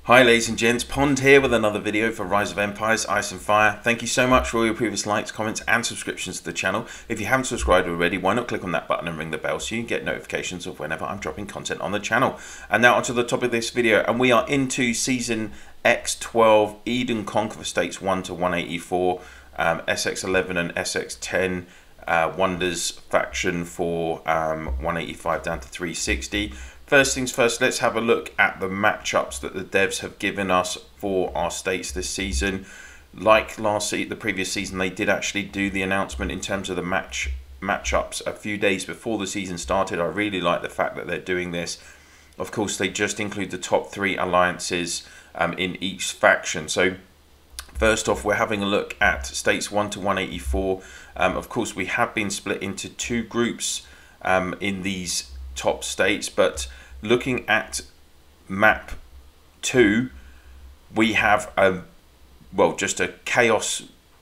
Hi ladies and gents, Pond here with another video for Rise of Empires, Ice and Fire. Thank you so much for all your previous likes, comments and subscriptions to the channel. If you haven't subscribed already, why not click on that button and ring the bell so you can get notifications of whenever I'm dropping content on the channel. And now onto the topic of this video, and we are into Season X12 Eden Conquer States 1 to 184, SX11 and SX10 Wonders faction for 185 down to 360. First things first, let's have a look at the matchups that the devs have given us for our states this season. Like the previous season, they did actually do the announcement in terms of the matchups a few days before the season started. I really like the fact that they're doing this. Of course, they just include the top 3 alliances in each faction. So first off, we're having a look at states 1 to 184. Of course, we have been split into 2 groups in these top states, but looking at map 2, we have just a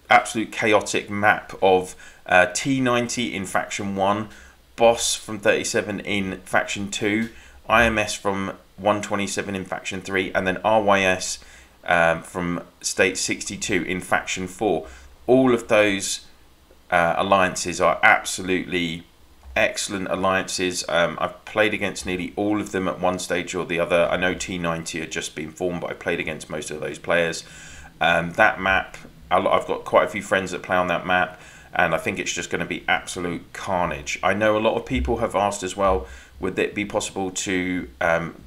absolute chaotic map of T90 in faction 1, Boss from 37 in faction 2, IMS from 127 in faction 3, and then RYS from state 62 in faction 4. All of those alliances are absolutely excellent alliances. I've played against nearly all of them at one stage or the other. I know T90 had just been formed, but I played against most of those players. That map, I've got quite a few friends that play on that map, and I think it's just going to be absolute carnage. I know a lot of people have asked as well, would it be possible to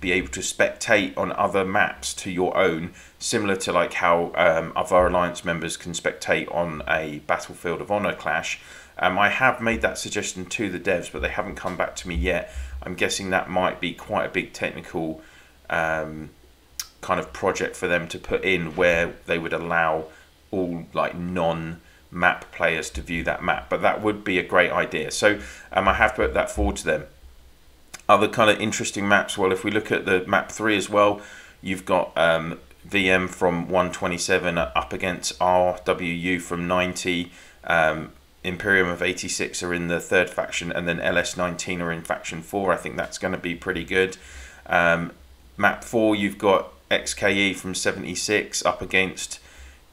be able to spectate on other maps to your own, similar to like how other alliance members can spectate on a Battlefield of Honor clash? I have made that suggestion to the devs, but they haven't come back to me yet. I'm guessing that might be quite a big technical kind of project for them to put in, where they would allow all like non-map players to view that map. But that would be a great idea. So I have put that forward to them. Other kind of interesting maps, well, if we look at the map 3 as well, you've got VM from 127 up against RWU from 90. Imperium of 86 are in the 3rd faction, and then LS19 are in faction 4. I think that's going to be pretty good. Map 4, you've got XKE from 76 up against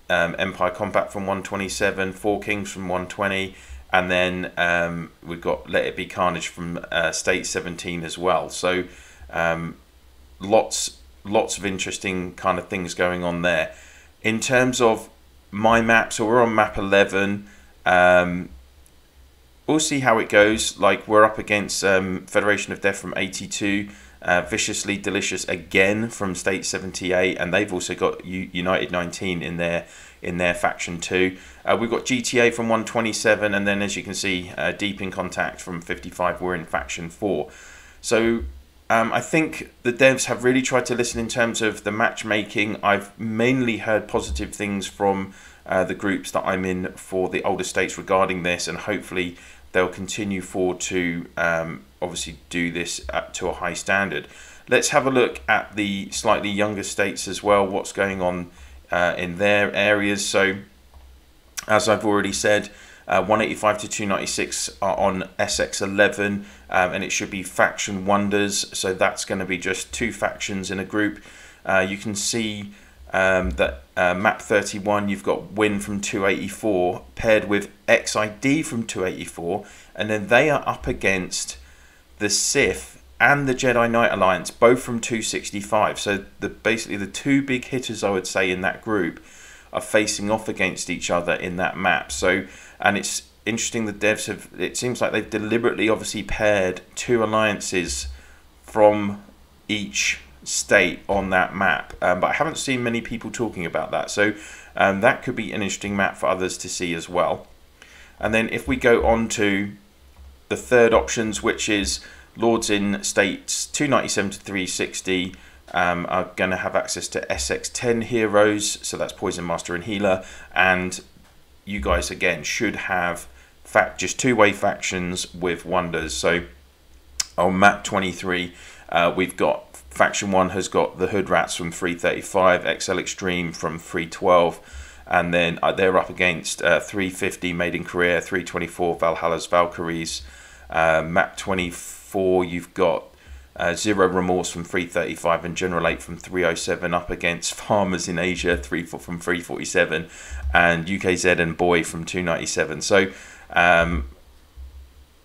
Empire Combat from 127, 4 Kings from 120, and then we've got Let It Be Carnage from State 17 as well. So lots of interesting kind of things going on there. In terms of my map, so we're on map 11. We'll see how it goes. Like, we're up against Federation of Death from 82, Viciously Delicious again from State 78, and they've also got United 19 in their faction 2. We've got GTA from 127, and then as you can see, Deep in Contact from 55. We're in faction 4. So I think the devs have really tried to listen in terms of the matchmaking. I've mainly heard positive things from the groups that I'm in for the older states regarding this, and hopefully they'll continue forward to obviously do this to a high standard. Let's have a look at the slightly younger states as well, what's going on in their areas. So as I've already said, 185 to 296 are on SX11, and it should be faction wonders, so that's going to be just 2 factions in a group. You can see that map 31, you've got Win from 284 paired with XID from 284, and then they are up against the Sith and the Jedi Knight Alliance, both from 265. So basically the 2 big hitters, I would say, in that group are facing off against each other in that map. So, and it's interesting, the devs have, it seems like they've deliberately obviously paired 2 alliances from each state on that map, but I haven't seen many people talking about that, so that could be an interesting map for others to see as well. And then if we go on to the 3rd options, which is Lords in states 297 to 360, are going to have access to SX10 heroes, so that's Poison Master and Healer, and you guys again should have just 2-way factions with wonders. So on map 23, we've got faction 1 has got the Hood Rats from 335, XL Extreme from 312, and then they're up against 350 Made in Korea, 324 Valhalla's Valkyries. Map 24, you've got Zero Remorse from 335 and General 8 from 307 up against Farmers in Asia from 347 and UKZ and Boy from 297. So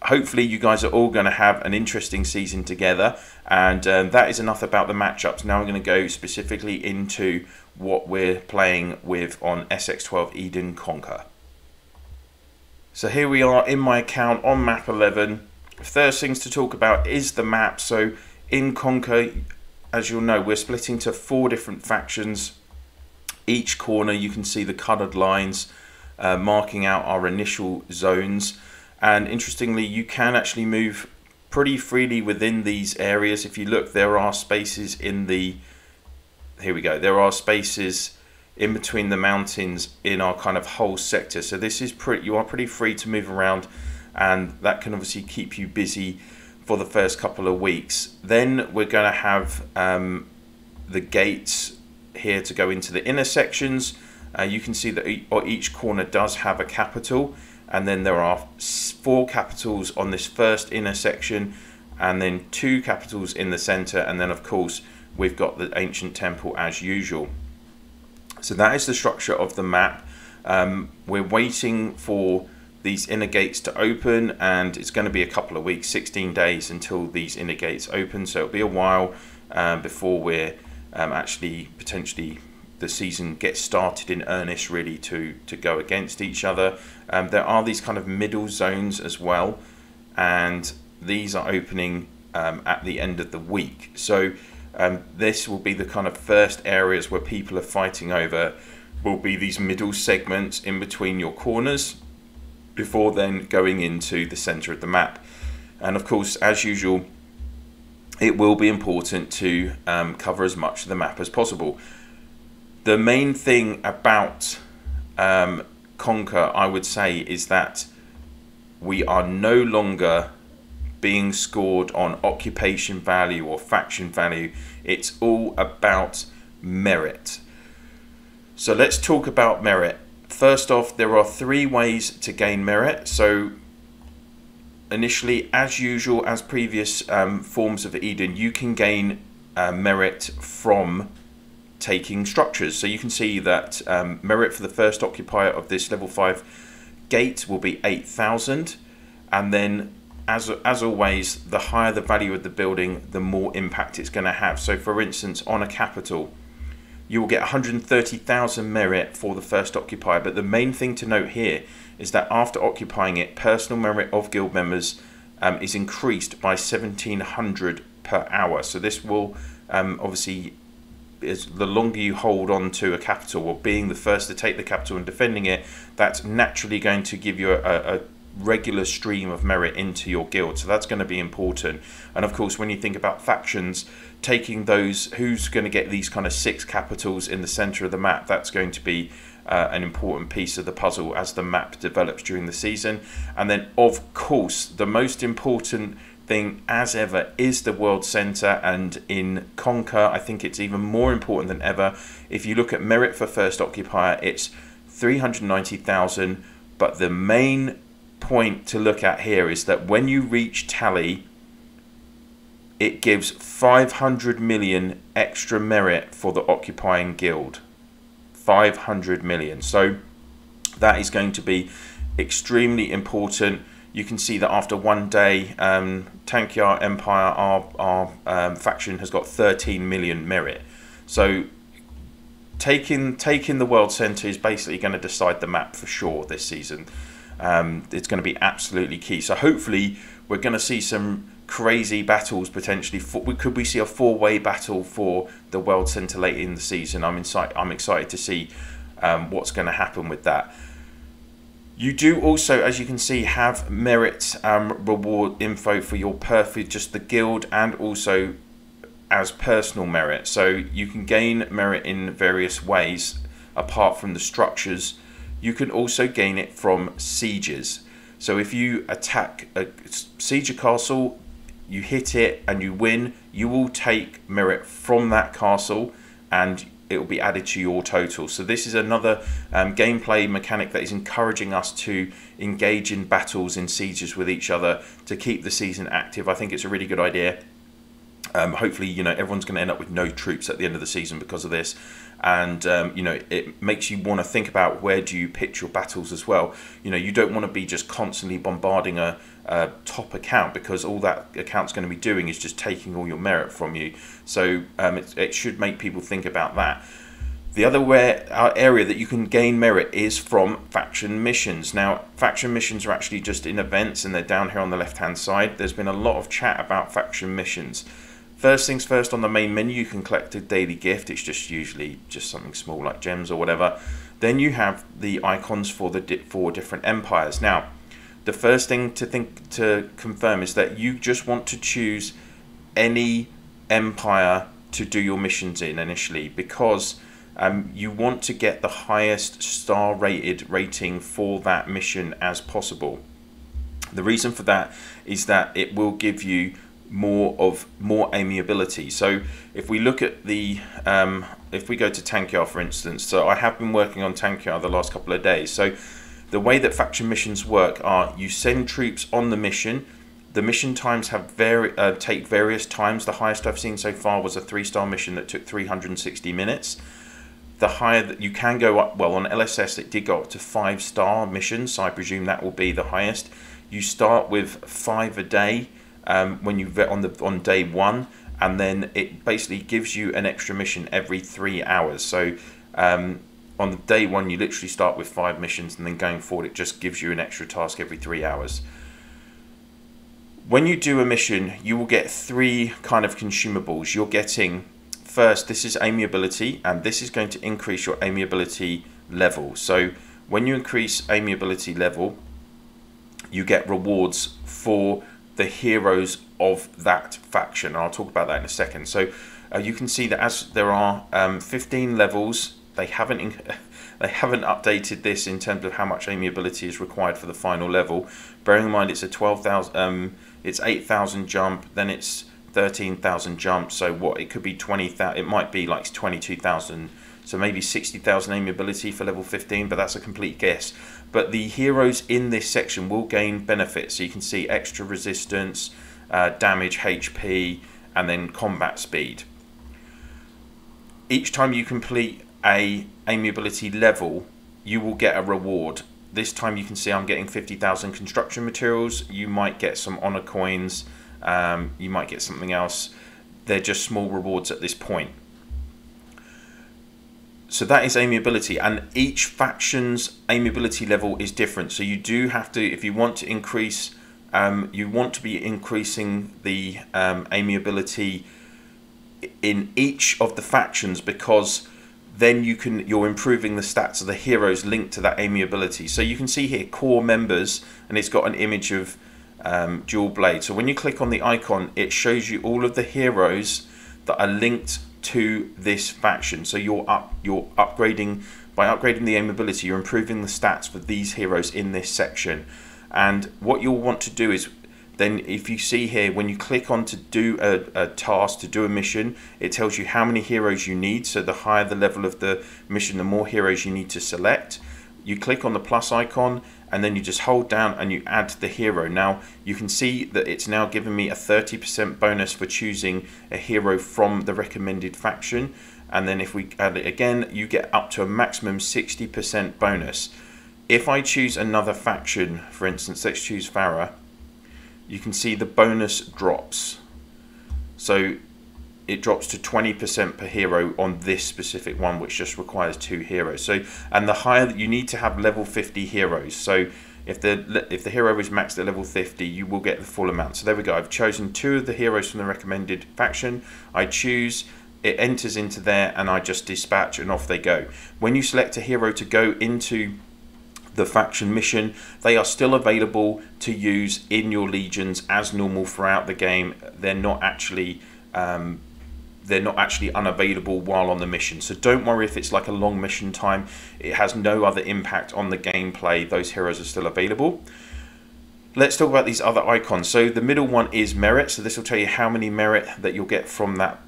hopefully you guys are all going to have an interesting season together, and that is enough about the matchups. Now I'm going to go specifically into what we're playing with on SX12 Eden Conquer. So here we are in my account on map 11. First things to talk about is the map. So in Conquer, as you'll know, we're splitting to 4 different factions. Each corner you can see the coloured lines marking out our initial zones, and interestingly you can actually move pretty freely within these areas. If you look, there are spaces in the, here we go, there are spaces in between the mountains in our kind of whole sector. So this is you are pretty free to move around, and that can obviously keep you busy for the first couple of weeks. Then we're going to have the gates here to go into the intersections. You can see that each corner does have a capital, and then there are 4 capitals on this first intersection, and then 2 capitals in the center, and then of course we've got the ancient temple as usual. So that is the structure of the map. We're waiting for these inner gates to open, and it's going to be a couple of weeks, 16 days until these inner gates open, so it'll be a while before we're actually potentially the season gets started in earnest, really, to go against each other. There are these kind of middle zones as well, and these are opening at the end of the week. So this will be the kind of first areas where people are fighting over, will be these middle segments in between your corners, before then going into the center of the map. And of course, as usual, it will be important to cover as much of the map as possible. The main thing about Conquer, I would say, is that we are no longer being scored on occupation value or faction value. It's all about merit. So let's talk about merit. First off, there are 3 ways to gain merit. So initially, as usual, as previous forms of Eden, you can gain merit from taking structures. So you can see that merit for the first occupier of this level 5 gate will be 8,000, and then as always, the higher the value of the building, the more impact it's going to have. So for instance, on a capital, you will get 130,000 merit for the first occupier, but the main thing to note here is that after occupying it, personal merit of guild members is increased by 1,700 per hour. So this will obviously, the longer you hold on to a capital, or being the first to take the capital and defending it, that's naturally going to give you a regular stream of merit into your guild. So that's going to be important. And of course, when you think about factions, taking those, who's going to get these kind of 6 capitals in the center of the map, that's going to be an important piece of the puzzle as the map develops during the season. And then of course, the most important thing as ever is the world center, and in Conquer I think it's even more important than ever. If you look at merit for first occupier, it's 390,000, but the main point to look at here is that when you reach tally, it gives 500 million extra merit for the occupying guild. 500 million. So that is going to be extremely important. You can see that after 1 day, Tankyar Empire, our faction, has got 13 million merit. So taking the world center is basically going to decide the map for sure this season. It's going to be absolutely key. So hopefully we're going to see some crazy battles potentially. Could we see a 4-way battle for the world center late in the season? I'm excited to see what's going to happen with that. You do also, as you can see, have merit reward info for your just the guild, and also as personal merit. So you can gain merit in various ways apart from the structures. You can also gain it from sieges. So if you attack a siege castle, you hit it and you win, you will take merit from that castle and it will be added to your total. So this is another gameplay mechanic that is encouraging us to engage in battles in sieges with each other to keep the season active. I think it's a really good idea. Hopefully, you know, everyone's going to end up with no troops at the end of the season because of this. And, you know, it makes you want to think about where do you pitch your battles as well. You know, you don't want to be just constantly bombarding a top account, because all that account's going to be doing is just taking all your merit from you. So it should make people think about that. The other area that you can gain merit is from faction missions. Now, faction missions are actually just in events, and they're down here on the left-hand side. There's been a lot of chat about faction missions. First things first, on the main menu, you can collect a daily gift. It's just usually just something small like gems or whatever. Then you have the icons for the 4 different empires. Now, the first thing to confirm is that you just want to choose any empire to do your missions in initially, because you want to get the highest star rating for that mission as possible. The reason for that is that it will give you more amiability. So if we look at the if we go to Tankyar, for instance, so I have been working on Tankyar the last couple of days. So the way that faction missions work are, you send troops on the mission. The mission times have take various times. The highest I've seen so far was a 3-star mission that took 360 minutes. The higher that you can go up, well, on LSS it did go up to 5-star missions, so I presume that will be the highest. You start with 5 a day when you vet on day 1, and then it basically gives you an extra mission every 3 hours. So on day 1 you literally start with 5 missions, and then going forward it just gives you an extra task every 3 hours. When you do a mission, you will get 3 kind of consumables. You're getting, first, this is amiability, and this is going to increase your amiability level. So when you increase amiability level, you get rewards for the heroes of that faction. I'll talk about that in a second. So you can see that as there are 15 levels, they haven't updated this in terms of how much amiability is required for the final level. Bearing in mind it's a 12,000, it's 8,000 jump, then it's 13,000 jump. So what, it could be 20,000. It might be like 22,000. So maybe 60,000 amiability for level 15, but that's a complete guess. But the heroes in this section will gain benefits. So you can see extra resistance, damage, HP, and then combat speed. Each time you complete a amiability level, you will get a reward. This time you can see I'm getting 50,000 construction materials. You might get some honor coins. You might get something else. They're just small rewards at this point. So that is amiability, and each faction's amiability level is different. So you do have to, if you want to increase, you want to be increasing the amiability in each of the factions, because then you're improving the stats of the heroes linked to that amiability. So you can see here core members, and it's got an image of dual blade. So when you click on the icon, it shows you all of the heroes that are linked to this faction. So you're upgrading, by upgrading the amiability, you're improving the stats for these heroes in this section. And what you'll want to do is, then if you see here, when you click on to do a task, to do a mission, it tells you how many heroes you need. So the higher the level of the mission, the more heroes you need to select. You click on the plus icon, and then you just hold down and you add the hero. Now you can see that it's now given me a 30% bonus for choosing a hero from the recommended faction. And then if we add it again, you get up to a maximum 60% bonus. If I choose another faction, for instance, let's choose Farah, you can see the bonus drops. So it drops to 20% per hero on this specific one, which just requires 2 heroes. So, and the higher that you need to have level 50 heroes. So if the hero is maxed at level 50, you will get the full amount. So there we go. I've chosen 2 of the heroes from the recommended faction. I choose, it enters into there, and I just dispatch, and off they go. When you select a hero to go into the faction mission, they are still available to use in your legions as normal throughout the game. They're not actually unavailable while on the mission. So don't worry if it's like a long mission time. It has no other impact on the gameplay. Those heroes are still available. Let's talk about these other icons. So the middle one is merit. So this will tell you how many merit that you'll get from that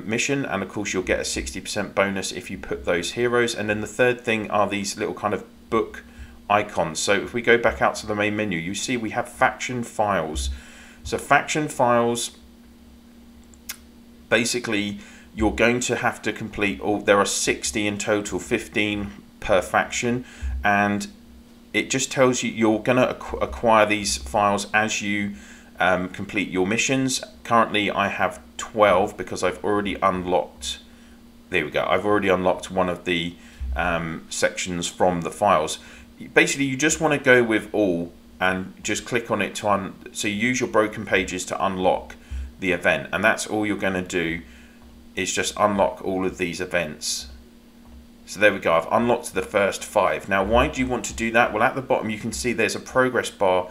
mission. And of course you'll get a 60% bonus if you put those heroes. And then the third thing are these little kind of book icons. So if we go back out to the main menu, you see we have faction files. So faction files basically you're going to have to complete all, there are 60 in total, 15 per faction, and it just tells you you're going to acquire these files as you complete your missions. Currently I have 12 because I've already unlocked, there we go, I've already unlocked one of the sections from the files. Basically you just want to go with all and just click on it to so you use your broken pages to unlock the event, and that's all you're going to do, is just unlock all of these events. So there we go, I've unlocked the first 5. Now why do you want to do that? Well, at the bottom you can see there's a progress bar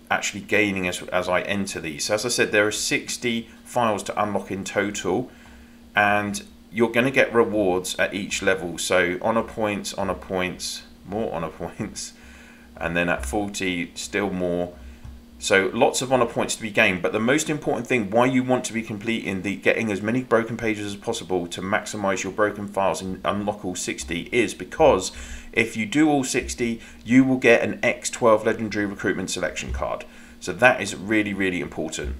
actually gaining as I enter these. So as I said, there are 60 files to unlock in total, and you're going to get rewards at each level. So honor points, more honor points, and then at 40 still more. So lots of honor points to be gained, but the most important thing why you want to be completing getting as many broken pages as possible to maximize your broken files and unlock all 60 is because if you do all 60, you will get an X12 legendary recruitment selection card. So that is really, really important.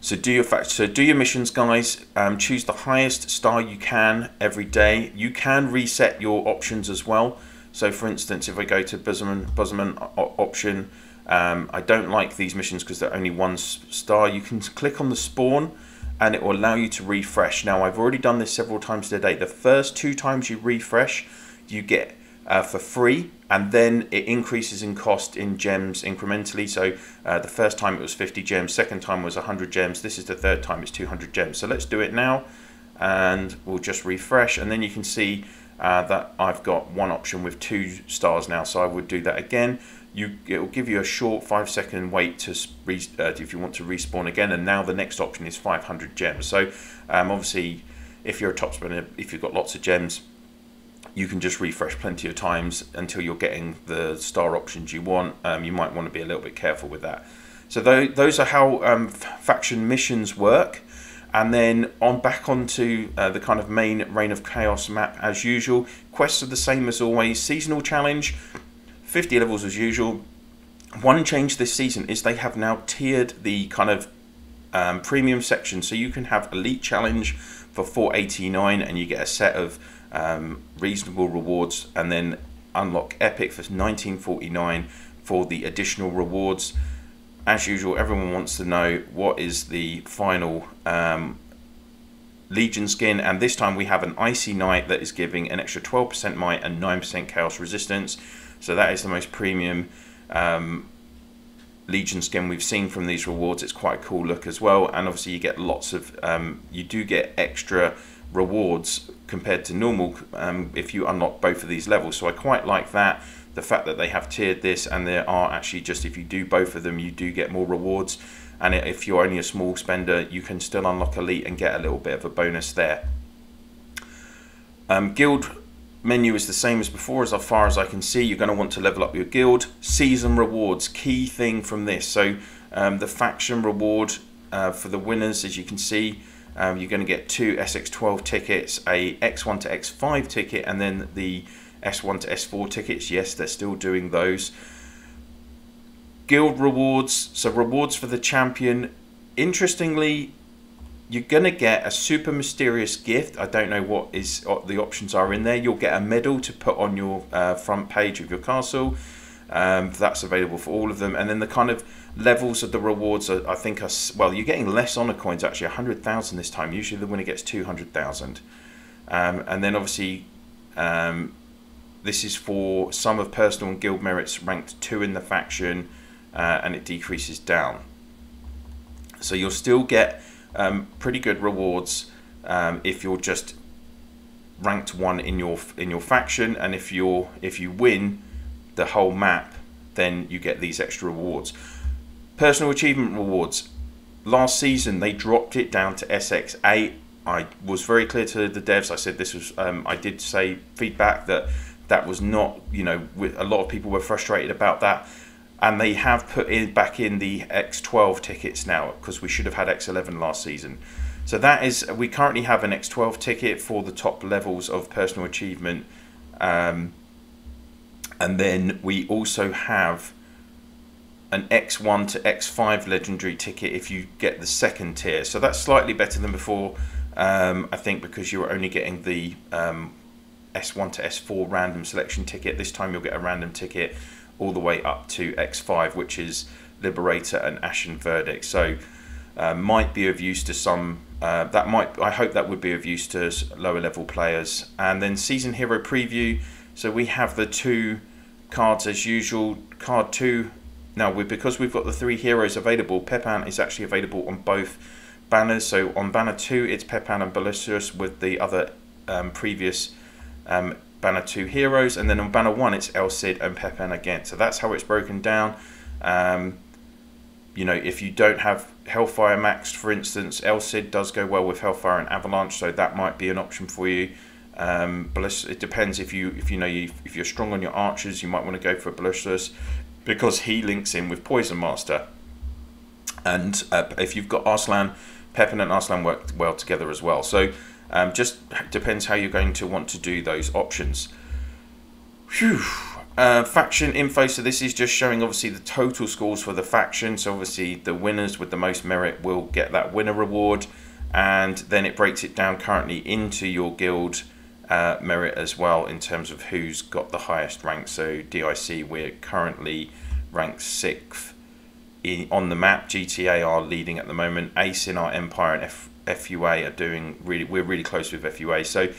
So do your missions, guys. Choose the highest star you can every day. You can reset your options as well. So for instance, if I go to Bozeman option, I don't like these missions because they're only 1 star. You can click on the spawn and it will allow you to refresh. Now I've already done this several times today. The first 2 times you refresh, you get for free, and then it increases in cost in gems incrementally. So the first time it was 50 gems, second time was 100 gems, this is the third time it's 200 gems. So let's do it now, and we'll just refresh, and then you can see that I've got one option with 2 stars now, so I would do that again. It will give you a short 5-second wait to if you want to respawn again, and now the next option is 500 gems. So obviously if you're a top spinner, if you've got lots of gems, you can just refresh plenty of times until you're getting the star options you want. You might want to be a little bit careful with that. So those are how faction missions work. And then back onto the kind of main Reign of Chaos map as usual. Quests are the same as always. Seasonal challenge, 50 levels as usual. One change this season is they have now tiered the kind of premium section. So you can have Elite Challenge for 489 and you get a set of reasonable rewards, and then unlock Epic for 1949 for the additional rewards. As usual, everyone wants to know what is the final Legion skin, and this time we have an Icy Knight that is giving an extra 12% might and 9% chaos resistance. So that is the most premium Legion skin we've seen from these rewards. It's quite a cool look as well, and obviously you get lots of you do get extra rewards compared to normal if you unlock both of these levels. So I quite like that, the fact that they have tiered this, and there are actually, just if you do both of them, you do get more rewards, and if you're only a small spender, you can still unlock Elite and get a little bit of a bonus there. Guild menu is the same as before, as far as I can see. You're going to want to level up your guild. Season rewards, key thing from this. So the faction reward for the winners, as you can see, you're going to get 2 SX12 tickets, a X1 to X5 ticket, and then the S1 to S4 tickets. Yes, they're still doing those. Guild rewards, so rewards for the champion. Interestingly, you're going to get a super mysterious gift. I don't know what the options are in there. You'll get a medal to put on your front page of your castle. That's available for all of them. And then the kind of levels of the rewards I think are, well, you're getting less honor coins, actually 100,000 this time. Usually the winner gets 200,000. And then obviously this is for sum of personal and guild merits ranked 2 in the faction, and it decreases down. So you'll still get pretty good rewards if you're just ranked 1 in your faction, and if you win the whole map, then you get these extra rewards. Personal achievement rewards. Last season they dropped it down to SX8. I was very clear to the devs. I said this was I did say feedback that was not, you know, a lot of people were frustrated about that, and they have put back in the X12 tickets now, because we should have had X11 last season. So that is, we currently have an X12 ticket for the top levels of personal achievement, and then we also have an X1 to X5 legendary ticket if you get the second tier. So that's slightly better than before, I think, because you were only getting the S1 to S4 random selection ticket. This time you'll get a random ticket all the way up to X5, which is Liberator and Ashen Verdict. So might be of use to some. I hope that would be of use to lower level players. And then Season Hero Preview. So we have the 2 cards as usual. Card 2. Now, because we've got the 3 heroes available, Pepin is actually available on both banners. So on banner 2, it's Pepin and Balicarius with the other previous banner 2 heroes, and then on banner 1, it's El Cid and Pepin again. So that's how it's broken down. You know, if you don't have Hellfire maxed, for instance, El Cid does go well with Hellfire and Avalanche, so that might be an option for you. It depends if you're strong on your archers, you might want to go for Balicarius, because he links in with Poison Master. And if you've got Arslan, Pepin and Arslan work well together as well. So just depends how you're going to want to do those options. Phew. Faction info. So this is just showing obviously the total scores for the faction. So obviously the winners with the most merit will get that winner reward. And then it breaks it down currently into your guild merit as well, in terms of who's got the highest rank. So DIC, we're currently ranked 6th on the map. GTA are leading at the moment. Ace in our Empire and FUA are doing we're really close with FUA. So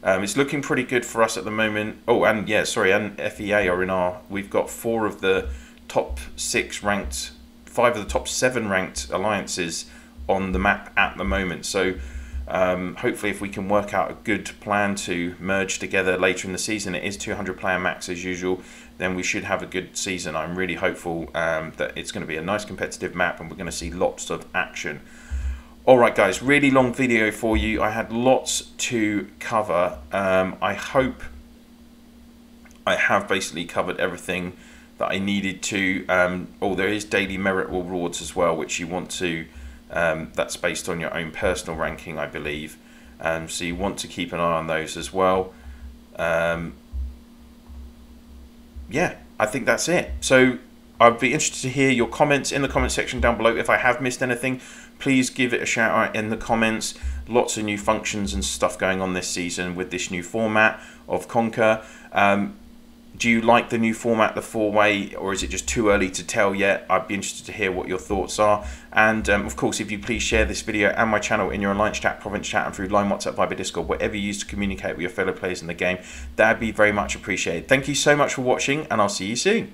it's looking pretty good for us at the moment. Oh, and yeah, sorry, and FEA are in our. We've got 4 of the top 6 ranked, 5 of the top 7 ranked alliances on the map at the moment. So hopefully if we can work out a good plan to merge together later in the season, it is 200 player max as usual, then we should have a good season. I'm really hopeful that it's going to be a nice competitive map and we're going to see lots of action. Alright guys, really long video for you. I had lots to cover. I hope I have basically covered everything that I needed to. Oh, there is daily merit rewards as well, which you want to that's based on your own personal ranking, I believe. So you want to keep an eye on those as well. Yeah, I think that's it. So I'd be interested to hear your comments in the comment section down below. If I have missed anything, please give it a shout out in the comments. Lots of new functions and stuff going on this season with this new format of Conquer. Do you like the new format, the 4-way, or is it just too early to tell yet? I'd be interested to hear what your thoughts are. And of course, if you please share this video and my channel in your Alliance chat, Province chat, and through Line, WhatsApp, Viber, Discord, whatever you use to communicate with your fellow players in the game, that'd be very much appreciated. Thank you so much for watching, and I'll see you soon.